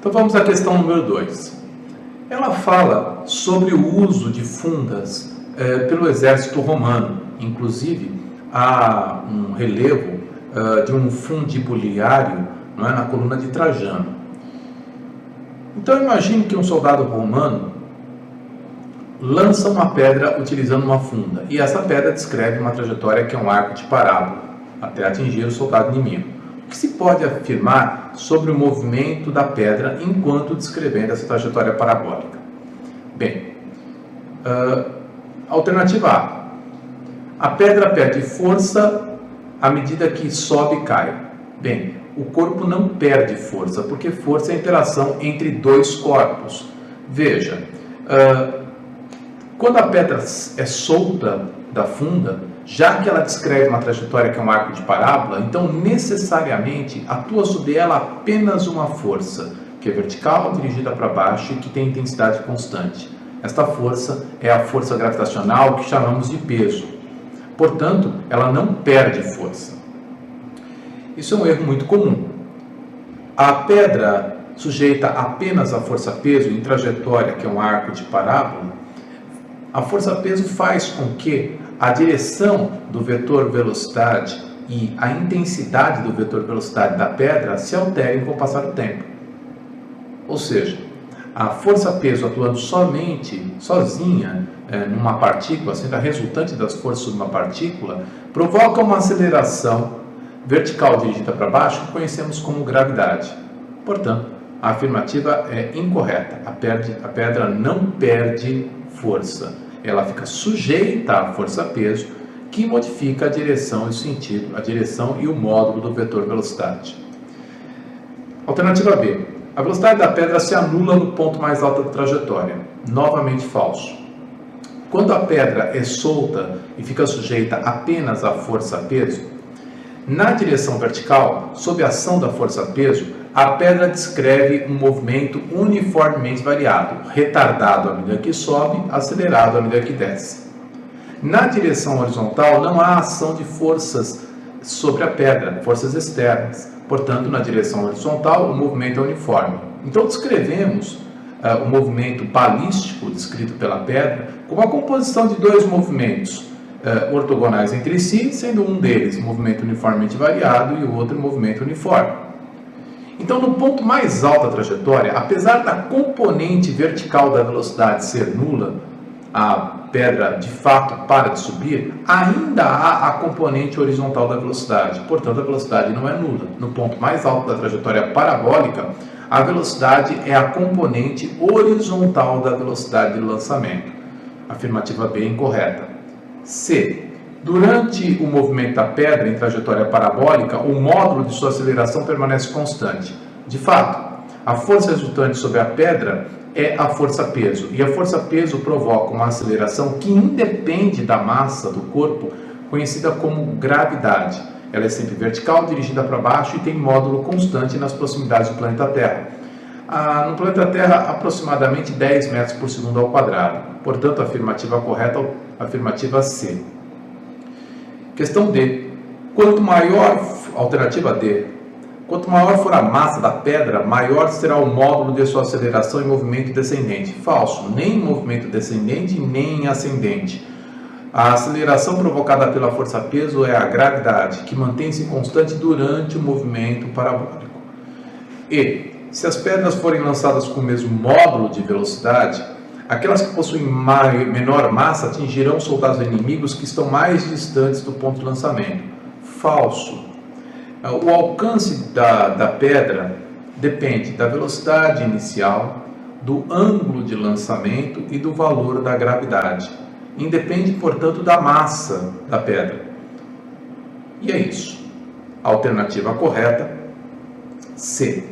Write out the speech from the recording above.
Então vamos à questão número 2. Ela fala sobre o uso de fundas pelo exército romano. Inclusive, há um relevo de um fundibuliário, não é, na coluna de Trajano. Então imagine que um soldado romano lança uma pedra utilizando uma funda, e essa pedra descreve uma trajetória que é um arco de parábola até atingir o soldado inimigo. O que se pode afirmar sobre o movimento da pedra enquanto descrevendo essa trajetória parabólica? Bem, alternativa A. A pedra perde força à medida que sobe e cai. Bem, o corpo não perde força, porque força é a interação entre dois corpos. Veja, quando a pedra é solta da funda, já que ela descreve uma trajetória que é um arco de parábola, então necessariamente atua sobre ela apenas uma força, que é vertical, dirigida para baixo e que tem intensidade constante. Esta força é a força gravitacional que chamamos de peso. Portanto, ela não perde força. Isso é um erro muito comum. A pedra sujeita apenas a força-peso em trajetória, que é um arco de parábola, a força-peso faz com que a direção do vetor velocidade e a intensidade do vetor velocidade da pedra se alterem com o passar do tempo. Ou seja, a força-peso atuando sozinha numa partícula, sendo a resultante das forças sobre uma partícula, provoca uma aceleração vertical dirigida para baixo que conhecemos como gravidade. Portanto, a afirmativa é incorreta. A pedra não perde força. Ela fica sujeita à força-peso, que modifica a direção e o sentido, a direção e o módulo do vetor velocidade. Alternativa B. A velocidade da pedra se anula no ponto mais alto da trajetória. Novamente falso. Quando a pedra é solta e fica sujeita apenas à força-peso, na direção vertical, sob a ação da força-peso, a pedra descreve um movimento uniformemente variado, retardado à medida que sobe, acelerado à medida que desce. Na direção horizontal, não há ação de forças sobre a pedra, forças externas. Portanto, na direção horizontal, o movimento é uniforme. Então, descrevemos o movimento balístico descrito pela pedra como a composição de dois movimentos ortogonais entre si, sendo um deles movimento uniformemente variado e o outro movimento uniforme. Então, no ponto mais alto da trajetória, apesar da componente vertical da velocidade ser nula, a pedra de fato para de subir, ainda há a componente horizontal da velocidade. Portanto, a velocidade não é nula. No ponto mais alto da trajetória parabólica, a velocidade é a componente horizontal da velocidade de lançamento. Afirmativa B incorreta. C. Durante o movimento da pedra em trajetória parabólica, o módulo de sua aceleração permanece constante. De fato, a força resultante sobre a pedra é a força-peso, e a força-peso provoca uma aceleração que independe da massa do corpo, conhecida como gravidade. Ela é sempre vertical, dirigida para baixo e tem módulo constante nas proximidades do planeta Terra. No planeta Terra, aproximadamente 10 metros por segundo ao quadrado. Portanto, a afirmativa correta, afirmativa C. Questão D. Alternativa D. Quanto maior for a massa da pedra, maior será o módulo de sua aceleração em movimento descendente. Falso. Nem em movimento descendente, nem em ascendente. A aceleração provocada pela força-peso é a gravidade, que mantém-se constante durante o movimento parabólico. E, se as pedras forem lançadas com o mesmo módulo de velocidade, aquelas que possuem menor massa atingirão soldados inimigos que estão mais distantes do ponto de lançamento. Falso. O alcance da pedra depende da velocidade inicial, do ângulo de lançamento e do valor da gravidade. Independe, portanto, da massa da pedra. E é isso. A alternativa correta, C.